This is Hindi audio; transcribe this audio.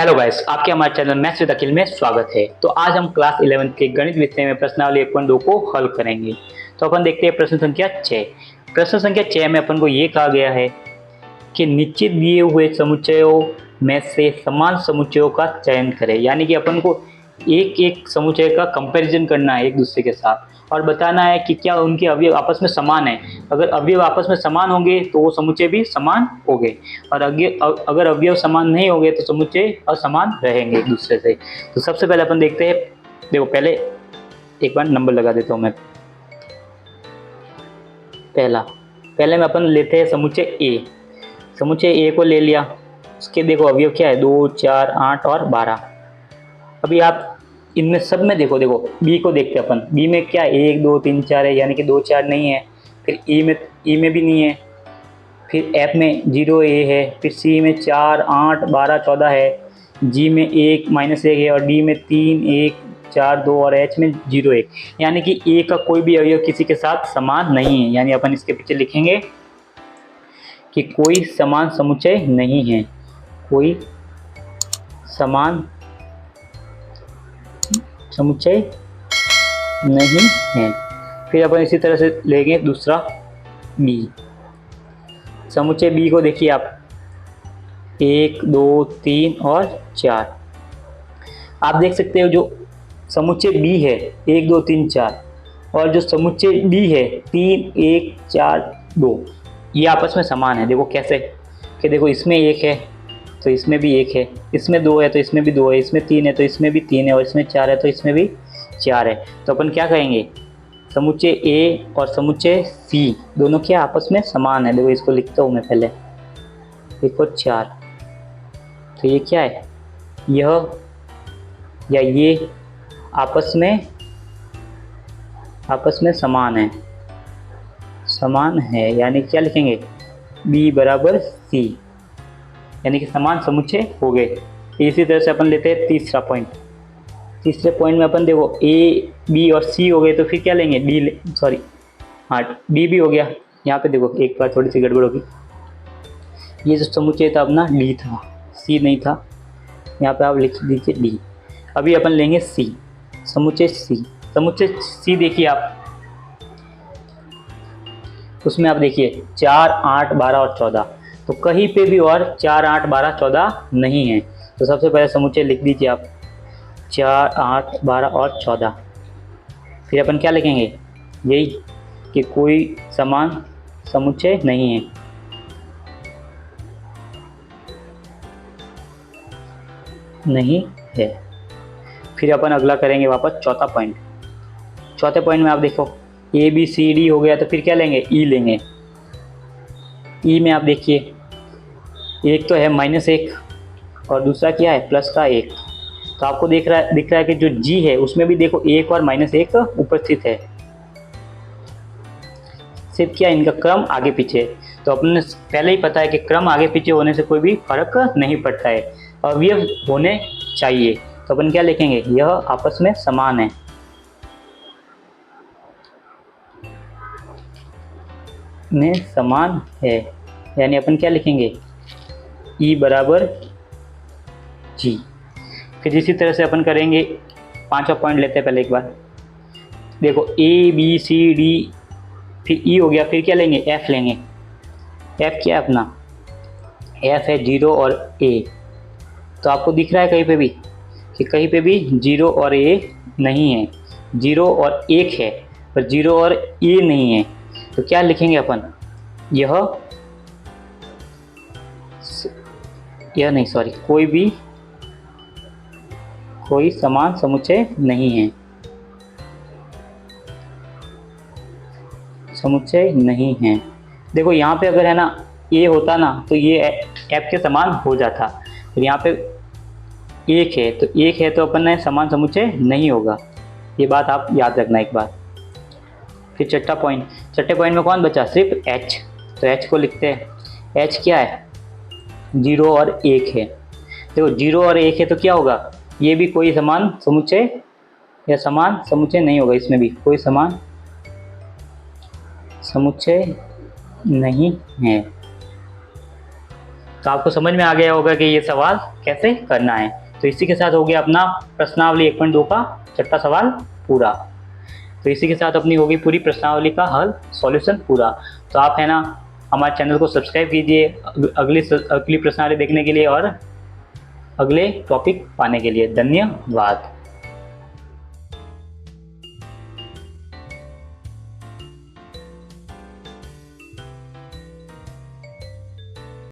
हेलो गाइस, आपके हमारे चैनल मैथ्स विद अखिल में स्वागत है। तो आज हम क्लास 11 के गणित विषय में प्रश्नावली 1.2 को हल करेंगे। तो अपन देखते हैं प्रश्न संख्या 6। प्रश्न संख्या 6 में अपन को ये कहा गया है कि निश्चित दिए हुए समुच्चयों में से समान समुच्चयों का चयन करें। यानी कि अपन को एक एक समुच्चय का कंपैरिजन करना है एक दूसरे के साथ और बताना है कि क्या उनके अवयव आपस में समान है। अगर अवयव आपस में समान होंगे तो वो समुच्चय भी समान होंगे, और अगर अवयव समान नहीं होंगे तो समुच्चय असमान रहेंगे एक दूसरे से। तो सबसे पहले अपन देखते हैं, देखो पहले एक बार नंबर लगा देता हूँ मैं। पहले में अपन लेते हैं समुच्चय ए। समुच्चय ए को ले लिया, उसके देखो अवयव क्या है, 2, 4, 8 और 12। अभी आप इनमें सब में देखो बी को देखते हैं अपन। बी में क्या है, 1, 2, 3, 4 है, यानी कि 2, 4 नहीं है। फिर ई में भी नहीं है। फिर एफ में 0, ए है। फिर सी में 4, 8, 12, 14 है। जी में 1, -1 है, और डी में 3, 1, 4, 2 और एच में 0, 1। यानी कि ए का कोई भी अवयव किसी के साथ समान नहीं है। यानी अपन इसके पीछे लिखेंगे कि कोई समान समुच्चय नहीं है, कोई समान समुच्चय नहीं है। फिर अपन इसी तरह से लेंगे दूसरा बी। समुच्चय बी को देखिए आप, 1, 2, 3 और 4। आप देख सकते हो जो समुच्चय बी है 1, 2, 3, 4, और जो समुच्चय डी है 3, 1, 4, 2, ये आपस में समान है। देखो कैसे कि देखो इसमें 1 है तो इसमें भी 1 है, इसमें 2 है तो इसमें भी 2 है, इसमें 3 है तो इसमें भी 3 है, और इसमें 4 है तो इसमें भी 4 है। तो अपन क्या कहेंगे, समुच्चय ए और समुच्चय सी दोनों क्या आपस में समान है। देखो इसको लिखता हूँ मैं पहले, देखो 4। तो ये क्या है, यह या ये आपस में समान है। यानी क्या लिखेंगे, बी बराबर सी, यानी कि समान समुच्चय हो गए। इसी तरह से अपन लेते हैं तीसरा पॉइंट। तीसरे पॉइंट में अपन देखो ए, बी और सी हो गए, तो फिर क्या लेंगे, डी भी हो गया। यहाँ पे देखो एक बार थोड़ी सी गड़बड़ होगी, ये जो समुच्चय था अपना डी था, सी नहीं था। यहाँ पे आप लिख दीजिए डी। अभी अपन लेंगे सी, समुच्चय सी। समुच्चय सी देखिए आप, उसमें आप देखिए 4, 8, 12 और 14। तो कहीं पे भी और 4, 8, 12, 14 नहीं है। तो सबसे पहले समुच्चय लिख दीजिए आप, 4, 8, 12 और 14। फिर अपन क्या लिखेंगे, यही कि कोई समान समुच्चय नहीं है। नहीं है। फिर अपन अगला करेंगे वापस चौथा पॉइंट। चौथे पॉइंट में आप देखो ए, बी, सी, डी हो गया, तो फिर क्या लेंगे, ई लेंगे। ई में आप देखिए एक तो है -1 और दूसरा क्या है, प्लस का 1। तो आपको दिख रहा है कि जो जी है उसमें भी देखो 1 और -1 उपस्थित है। सिर्फ क्या, इनका क्रम आगे पीछे। तो अपने पहले ही पता है कि क्रम आगे पीछे होने से कोई भी फर्क नहीं पड़ता है, अवयव होने चाहिए। तो अपन क्या लिखेंगे, यह आपस में समान है। में समान है, यानी अपन क्या लिखेंगे, ई बराबर जी। फिर इसी तरह से अपन करेंगे, पांचवा पॉइंट लेते हैं पहले एक बार। देखो ए, बी, सी, डी, फिर ई हो गया। फिर क्या लेंगे, एफ लेंगे। एफ क्या है अपना, एफ है 0 और ए। तो आपको दिख रहा है कहीं पे भी कि कहीं पे भी 0 और ए नहीं है, 0 और 1 है, पर 0 और ए नहीं है। तो क्या लिखेंगे अपन, कोई समान समुच्चय नहीं है, समुच्चय नहीं है। देखो यहाँ पे अगर है ना ए होता ना तो ये एफ के समान हो जाता। फिर यहाँ पे 1 है तो 1 है तो अपन ने समान समुच्चय नहीं होगा। ये बात आप याद रखना एक बार। फिर छठे पॉइंट में कौन बचा, सिर्फ एच। तो एच को लिखते हैं। एच क्या है, 0 और 1 है। देखो 0 और 1 है तो क्या होगा, ये भी कोई समान समुच्चय या समान समुच्चय नहीं होगा। इसमें भी कोई समान समुच्चय नहीं है। तो आपको समझ में आ गया होगा कि ये सवाल कैसे करना है। तो इसी के साथ हो गया अपना प्रश्नावली 1.2 का छठा सवाल पूरा। तो इसी के साथ अपनी होगी पूरी प्रश्नावली का हल, सॉल्यूशन पूरा। तो आप है ना हमारे चैनल को सब्सक्राइब कीजिए अगली प्रश्नावली देखने के लिए और अगले टॉपिक पाने के लिए। धन्यवाद।